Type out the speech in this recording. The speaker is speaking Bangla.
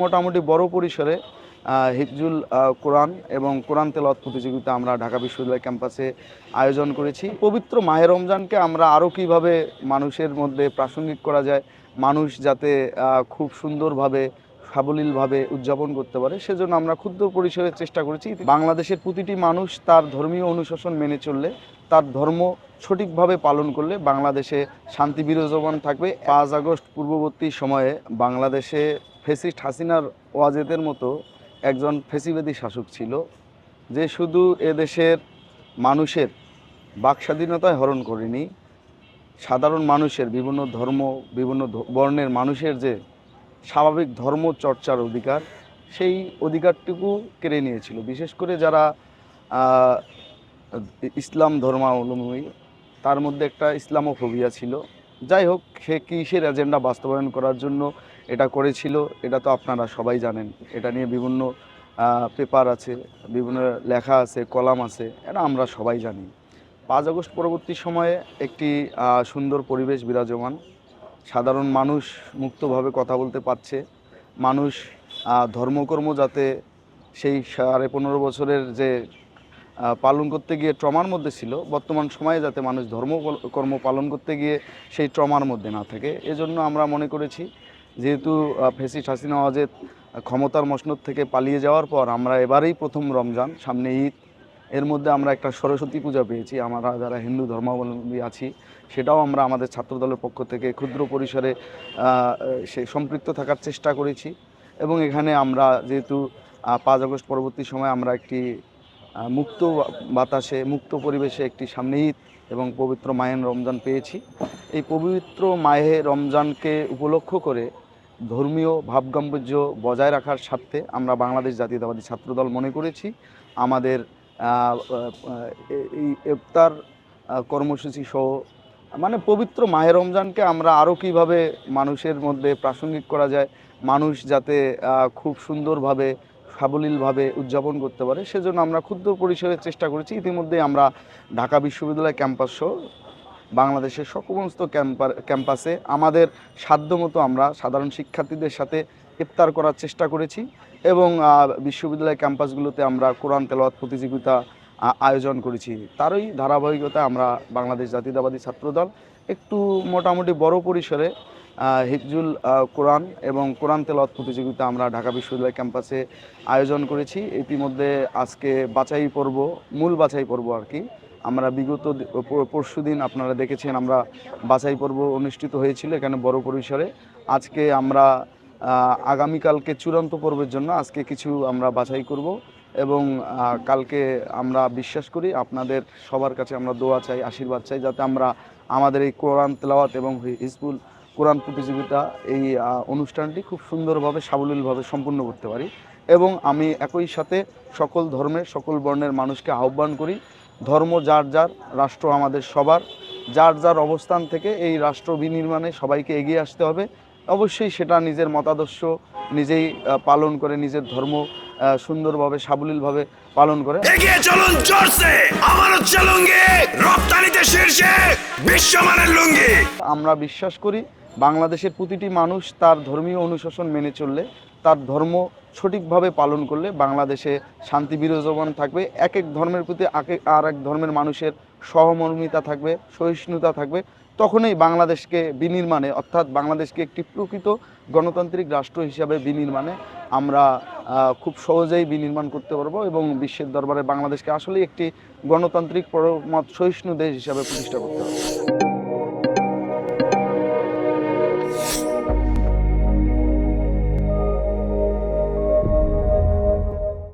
মোটামুটি বড় পরিসরে হিফজুল কোরআন এবং কোরআন তেলাওয়াত প্রতিযোগিতা আমরা ঢাকা বিশ্ববিদ্যালয় ক্যাম্পাসে আয়োজন করেছি। পবিত্র মাহে রমজানকে আমরা আরও কীভাবে মানুষের মধ্যে প্রাসঙ্গিক করা যায়, মানুষ যাতে খুব সুন্দরভাবে সাবলীলভাবে উদযাপন করতে পারে, সেজন্য আমরা ক্ষুদ্র পরিসরে চেষ্টা করেছি। বাংলাদেশের প্রতিটি মানুষ তার ধর্মীয় অনুশাসন মেনে চললে, তার ধর্ম সঠিকভাবে পালন করলে বাংলাদেশে শান্তি বিরাজমান থাকবে। 5 আগস্ট পূর্ববর্তী সময়ে বাংলাদেশে ফ্যাসিস্ট হাসিনার ওয়াজেদের মতো একজন ফ্যাসিবাদী শাসক ছিল, যে শুধু এদেশের মানুষের বাক স্বাধীনতায় হরণ করেনি, সাধারণ মানুষের বিভিন্ন ধর্ম, বিভিন্ন বর্ণের মানুষের যে স্বাভাবিক ধর্ম চর্চার অধিকার, সেই অধিকারটুকু কেড়ে নিয়েছিল। বিশেষ করে যারা ইসলাম ধর্মাবলম্বী, তার মধ্যে একটা ইসলামোফোবিয়া ছিল। যাই হোক, সে কিসের এজেন্ডা বাস্তবায়ন করার জন্য এটা করেছিল, এটা তো আপনারা সবাই জানেন। এটা নিয়ে বিভিন্ন পেপার আছে, বিভিন্ন লেখা আছে, কলাম আছে, এটা আমরা সবাই জানি। 5 আগস্ট পরবর্তী সময়ে একটি সুন্দর পরিবেশ বিরাজমান, সাধারণ মানুষ মুক্তভাবে কথা বলতে পারছে, মানুষ ধর্মকর্ম যাতে সেই 15.5 বছরের যে পালন করতে গিয়ে ট্রমার মধ্যে ছিল, বর্তমান সময়ে যাতে মানুষ ধর্মকর্ম পালন করতে গিয়ে সেই ট্রমার মধ্যে না থাকে, এজন্য আমরা মনে করেছি, যেহেতু ফ্যাসিস্ট হাসিনা ওয়াজেদ ক্ষমতার মসনদ থেকে পালিয়ে যাওয়ার পর আমরা এবারেই প্রথম রমজান, সামনে ঈদ, এর মধ্যে আমরা একটা সরস্বতী পূজা পেয়েছি। আমরা যারা হিন্দু ধর্মাবলম্বী আছি, সেটাও আমরা আমাদের ছাত্রদলের পক্ষ থেকে ক্ষুদ্র পরিসরে সে সম্পৃক্ত থাকার চেষ্টা করেছি। এবং এখানে আমরা যেহেতু 5 আগস্ট পরবর্তী সময় আমরা একটি মুক্ত বাতাসে, মুক্ত পরিবেশে একটি সামনে ঈদ এবং পবিত্র মাহে রমজান পেয়েছি, এই পবিত্র মাহে রমজানকে উপলক্ষ করে ধর্মীয় ভাবগাম্ভীর্য বজায় রাখার স্বার্থে আমরা বাংলাদেশ জাতীয়তাবাদী ছাত্রদল মনে করেছি আমাদের এই ইফতার কর্মসূচি সহ, মানে পবিত্র মাহে রমজানকে আমরা আরও কীভাবে মানুষের মধ্যে প্রাসঙ্গিক করা যায়, মানুষ যাতে খুব সুন্দরভাবে সাবলীলভাবে উদযাপন করতে পারে, সেজন্য আমরা ক্ষুদ্র পরিসরে চেষ্টা করেছি। ইতিমধ্যে আমরা ঢাকা বিশ্ববিদ্যালয় ক্যাম্পাস সহ বাংলাদেশের সমস্ত ক্যাম্পাসে আমাদের সাধ্যমতো আমরা সাধারণ শিক্ষার্থীদের সাথে ইফতার করার চেষ্টা করেছি এবং বিশ্ববিদ্যালয় ক্যাম্পাসগুলোতে আমরা কোরআন তেলাওয়াত প্রতিযোগিতা আয়োজন করেছি। তারই ধারাবাহিকতায় আমরা বাংলাদেশ জাতীয়তাবাদী ছাত্রদল একটু মোটামুটি বড় পরিসরে হিফজুল কোরআন এবং কোরআন তেলাওয়াত প্রতিযোগিতা আমরা ঢাকা বিশ্ববিদ্যালয় ক্যাম্পাসে আয়োজন করেছি। ইতিমধ্যে আজকে বাছাই পর্ব, মূল বাছাই পর্ব আর কি, আমরা বিগত পরশুদিন আপনারা দেখেছেন আমরা বাছাই পর্ব অনুষ্ঠিত হয়েছিল এখানে বড় পরিসরে। আজকে আমরা আগামীকালকে চূড়ান্ত পর্বের জন্য আজকে কিছু আমরা বাছাই করব এবং কালকে আমরা বিশ্বাস করি আপনাদের সবার কাছে আমরা দোয়া চাই, আশীর্বাদ চাই, যাতে আমরা আমাদের এই কোরআন তেলাওয়াত এবং হিজবুল কোরআন প্রতিযোগিতা এই অনুষ্ঠানটি খুব সুন্দরভাবে সাবলীলভাবে সম্পূর্ণ করতে পারি। এবং আমি একই সাথে সকল ধর্মের, সকল বর্ণের মানুষকে আহ্বান করি, ধর্ম যার যার, রাষ্ট্র আমাদের সবার, যার যার অবস্থান থেকে এই রাষ্ট্র বিনির্মাণে সবাইকে এগিয়ে আসতে হবে। অবশ্যই সেটা নিজের মতাদর্শ নিজেই পালন করে, নিজের ধর্ম সুন্দরভাবে সাবলীলভাবে পালন করে এগিয়ে চলুন জোরসে, আমার হচ্ছে লুঙ্গি, রপ্তানিতে শীর্ষে, বিশ্বমানের লুঙ্গি। আমরা বিশ্বাস করি বাংলাদেশের প্রতিটি মানুষ তার ধর্মীয় অনুশাসন মেনে চললে, তার ধর্ম সঠিকভাবে পালন করলে বাংলাদেশে শান্তি বিরাজমান থাকবে। এক এক ধর্মের প্রতি আর এক ধর্মের মানুষের সহমর্মিতা থাকবে, সহিষ্ণুতা থাকবে। তখনই বাংলাদেশকে বিনির্মাণে, অর্থাৎ বাংলাদেশকে একটি প্রকৃত গণতান্ত্রিক রাষ্ট্র হিসাবে বিনির্মাণে আমরা খুব সহজেই বিনির্মাণ করতে পারবো এবং বিশ্বের দরবারে বাংলাদেশকে আসলেই একটি গণতান্ত্রিক পরমত সহিষ্ণু দেশ হিসাবে প্রতিষ্ঠা করতে হবে।